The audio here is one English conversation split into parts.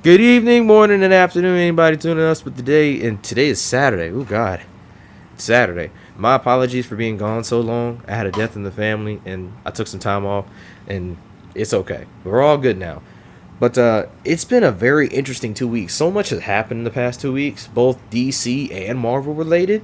Good evening, morning, and afternoon, anybody tuning us with today. And today is Saturday. Oh, God. It's Saturday. My apologies for being gone so long. I had a death in the family, and I took some time off, and it's okay. We're all good now. But it's been a very interesting 2 weeks. So much has happened in the past 2 weeks, both DC and Marvel related,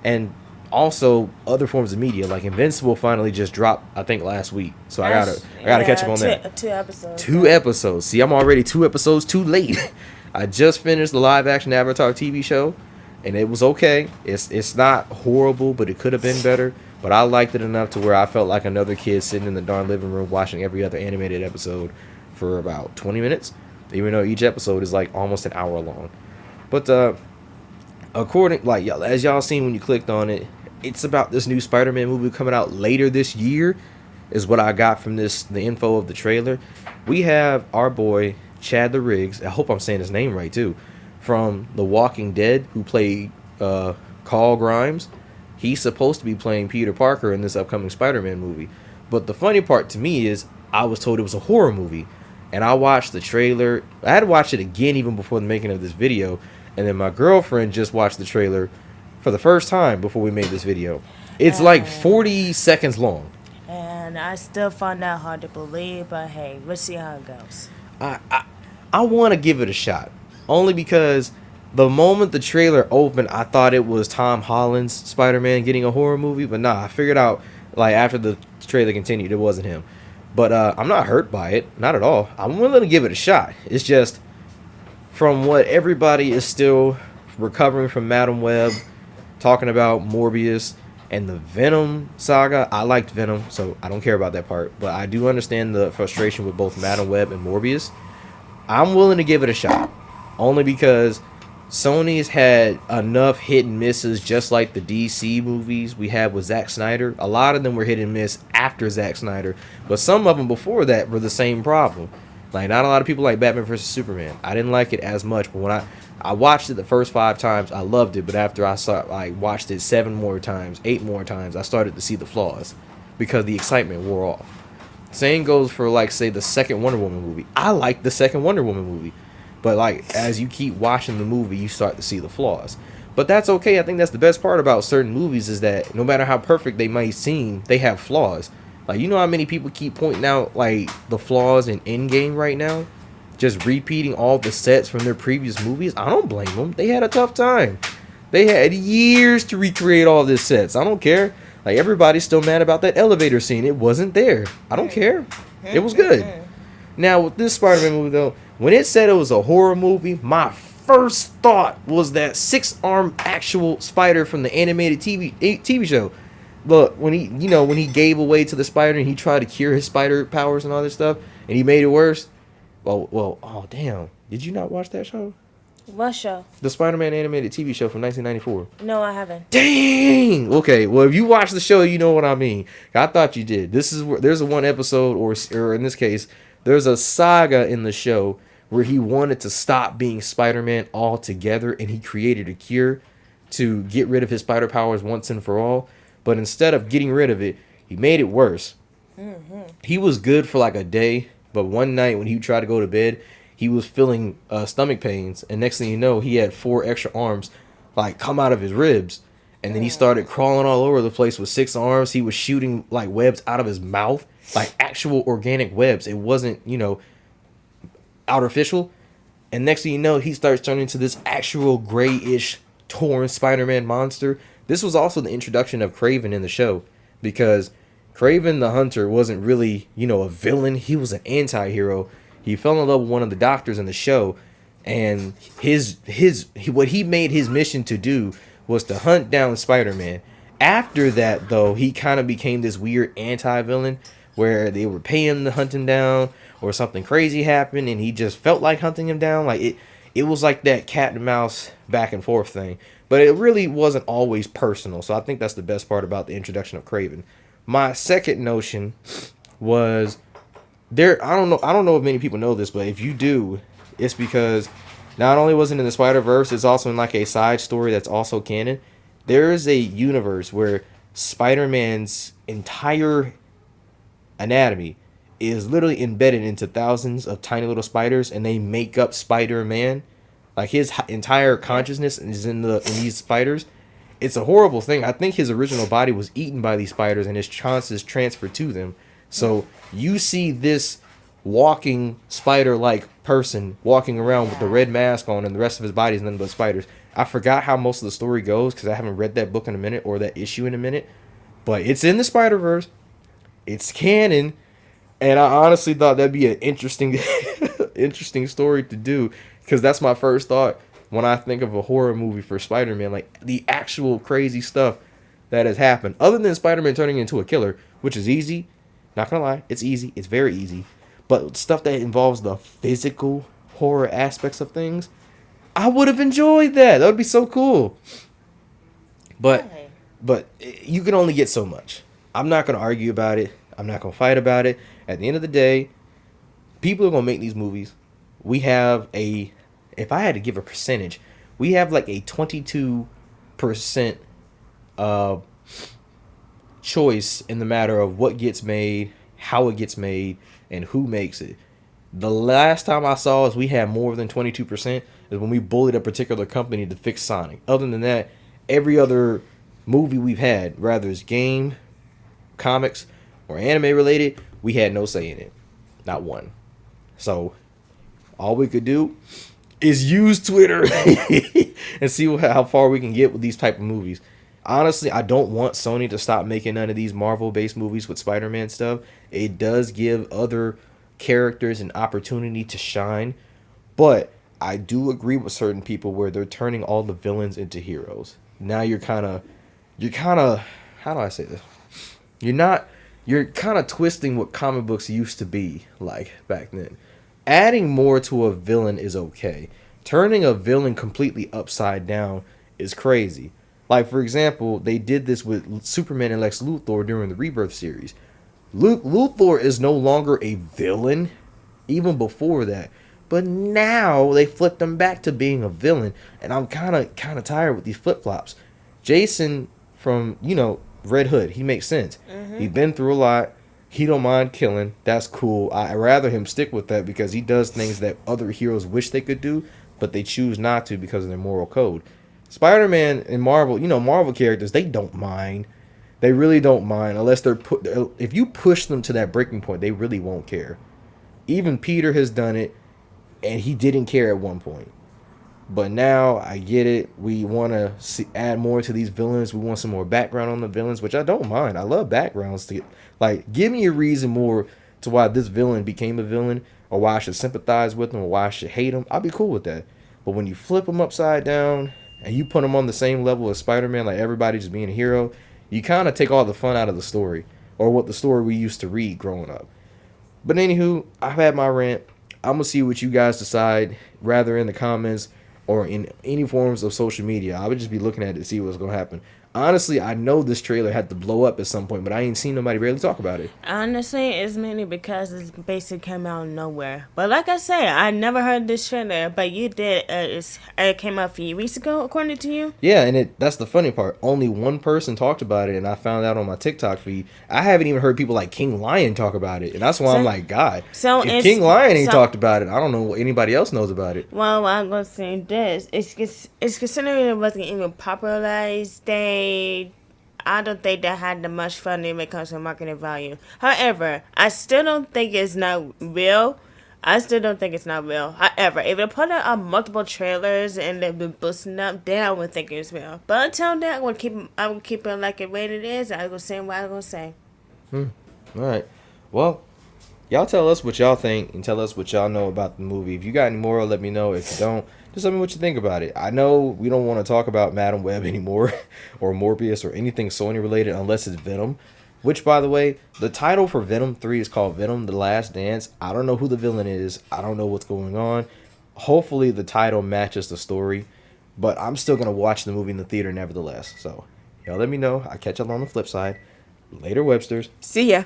and also other forms of media. Like Invincible finally just dropped, I think, last week. So I gotta catch up on that. Two episodes. Two episodes. See, I'm already 2 episodes too late. I just finished the live action Avatar TV show, and it was okay. It's not horrible, but it could have been better. But I liked it enough to where I felt like another kid sitting in the darn living room watching every other animated episode for about 20 minutes, even though each episode is like almost an hour long. But as y'all seen when you clicked on it, it's about this new Spider-Man movie coming out later this year, is what I got from the info of the trailer. We have our boy Chad Riggs. I hope I'm saying his name right too, from The Walking Dead, who played Carl Grimes. He's supposed to be playing Peter Parker in this upcoming Spider-Man movie. But the funny part to me is I was told it was a horror movie. And I watched the trailer. I had to watch it again even before the making of this video. And then my girlfriend just watched the trailer for the first time before we made this video. It's like 40 seconds long. And I still find that hard to believe, but hey, let's see how it goes. I want to give it a shot. Only because the moment the trailer opened, I thought it was Tom Holland's Spider-Man getting a horror movie. But nah, I figured out, like, after the trailer continued, it wasn't him. But I'm not hurt by it. Not at all. I'm willing to give it a shot. It's just, from what everybody is still recovering from Madam Web, talking about Morbius and the Venom saga. I liked Venom, so I don't care about that part. But I do understand the frustration with both Madam Web and Morbius. I'm willing to give it a shot. Only because Sony's had enough hit and misses, just like the DC movies we had with Zack Snyder. A lot of them were hit and miss after Zack Snyder, but some of them before that were the same problem. Like, not a lot of people like Batman vs. Superman. I didn't like it as much, but when I watched it the first 5 times, I loved it. But after I watched it 7 more times, 8 more times, I started to see the flaws because the excitement wore off. Same goes for, like, say, the second Wonder Woman movie. I liked the second Wonder Woman movie. But, like, as you keep watching the movie, you start to see the flaws. But that's okay. I think that's the best part about certain movies is that no matter how perfect they might seem, they have flaws. Like, you know how many people keep pointing out, like, the flaws in Endgame right now? Just repeating all the sets from their previous movies? I don't blame them. They had a tough time. They had years to recreate all these sets. I don't care. Like, everybody's still mad about that elevator scene. It wasn't there. I don't care. It was good. Now, with this Spider-Man movie, though, when it said it was a horror movie, my first thought was that 6-armed actual spider from the animated TV show. Look, when he gave away to the spider and he tried to cure his spider powers and all this stuff, and he made it worse. Oh damn! Did you not watch that show? What show? The Spider-Man animated TV show from 1994. No, I haven't. Dang. Okay. Well, if you watch the show, you know what I mean. I thought you did. There's a one episode, or in this case, there's a saga in the show where he wanted to stop being Spider-Man altogether, and he created a cure to get rid of his spider powers once and for all. But instead of getting rid of it, he made it worse. He was good for like a day, but one night when he tried to go to bed, he was feeling stomach pains, and next thing you know, he had 4 extra arms like come out of his ribs, and then he started crawling all over the place with 6 arms. He was shooting like webs out of his mouth, like actual organic webs. It wasn't, artificial. And next thing you know, he starts turning into this actual grayish torn Spider-Man monster. This was also the introduction of Kraven in the show, because Kraven the Hunter wasn't really, a villain. He was an anti-hero. He fell in love with one of the doctors in the show, and what he made his mission to do was to hunt down Spider-Man. After that, though, he kind of became this weird anti-villain where they were paying him to hunt him down, or something crazy happened and he just felt like hunting him down. Like it was like that cat and mouse back and forth thing. But it really wasn't always personal. So I think that's the best part about the introduction of Kraven. My second notion was I don't know if many people know this, but if you do, it's because not only was it in the Spider-Verse, it's also in like a side story that's also canon. There is a universe where Spider-Man's entire anatomy is literally embedded into thousands of tiny little spiders, and they make up Spider-Man. Like his entire consciousness is in these spiders. It's a horrible thing. I think his original body was eaten by these spiders, and his conscience transferred to them. So you see this walking spider-like person walking around with the red mask on, and the rest of his body is nothing but spiders. I forgot how most of the story goes because I haven't read that book in a minute or that issue in a minute. But it's in the Spider-Verse. It's canon. And I honestly thought that'd be an interesting interesting story to do, because that's my first thought when I think of a horror movie for Spider-Man, like the actual crazy stuff that has happened. Other than Spider-Man turning into a killer, which is easy. Not gonna lie, it's easy. It's very easy. But stuff that involves the physical horror aspects of things, I would have enjoyed that. That would be so cool. But Right. but you can only get so much. I'm not gonna argue about it. I'm not gonna fight about it. At the end of the day, people are gonna make these movies. We have a, if I had to give a percentage, we have like a 22% uh choice in the matter of what gets made, how it gets made, and who makes it. The last time I saw is we had more than 22% is when we bullied a particular company to fix Sonic. Other than that, every other movie we've had, rather it's game, comics, or anime related, we had no say in it. Not one. So all we could do is use Twitter and see how far we can get with these type of movies. Honestly, I don't want Sony to stop making none of these Marvel-based movies with Spider-Man stuff. It does give other characters an opportunity to shine, but I do agree with certain people where they're turning all the villains into heroes. Now you're kind of, how do I say this? You're kind of twisting what comic books used to be like back then. Adding more to a villain is okay. Turning a villain completely upside down is crazy. Like, for example, they did this with Superman and Lex Luthor during the Rebirth series. Luthor is no longer a villain, even before that. But now they flipped him back to being a villain, and I'm kind of tired with these flip-flops. Jason from, Red Hood, he makes sense. He's been through a lot. He don't mind killing. That's cool. I'd rather him stick with that because he does things that other heroes wish they could do, but they choose not to because of their moral code. Spider-Man and Marvel, Marvel characters, they don't mind. They really don't mind unless if you push them to that breaking point, they really won't care. Even Peter has done it, and he didn't care at one point. But now I get it. We want to add more to these villains. We want some more background on the villains, which I don't mind. I love backgrounds. Give me a reason more to why this villain became a villain, or why I should sympathize with him, or why I should hate him. I'll be cool with that. But when you flip him upside down and you put him on the same level as Spider-Man, like everybody just being a hero, you kind of take all the fun out of the story, or what the story we used to read growing up. But anywho, I've had my rant. I'm going to see what you guys decide, rather in the comments or in any forms of social media. I would just be looking at it to see what's going to happen. Honestly, I know this trailer had to blow up at some point, but I ain't seen nobody really talk about it. Honestly, it's mainly because it's basically came out of nowhere. But like I said, I never heard this trailer, but you did. It came out a few weeks ago, according to you. Yeah, and that's the funny part. Only one person talked about it, and I found out on my TikTok feed. I haven't even heard people like King Lion talk about it, and that's why I'm like, God, if King Lion ain't talked about it, I don't know what anybody else knows about it. Well, I'm gonna say this: it's considering it wasn't even popularized. I don't think they had that much fun when it comes to marketing value. However, I still don't think it's not real. However, if they put out multiple trailers and they've been boosting up, then I would think it's real. But until then, I would keep it like it rated is. I will say what I'm gonna say. All right. Well, y'all tell us what y'all think and tell us what y'all know about the movie. If you got any more, let me know. If you don't, just let me know what you think about it. I know we don't want to talk about Madam Web anymore or Morbius or anything Sony related unless it's Venom. Which, by the way, the title for Venom 3 is called Venom: The Last Dance. I don't know who the villain is. I don't know what's going on. Hopefully the title matches the story. But I'm still going to watch the movie in the theater nevertheless. So, y'all let me know. I'll catch y'all on the flip side. Later, Websters. See ya.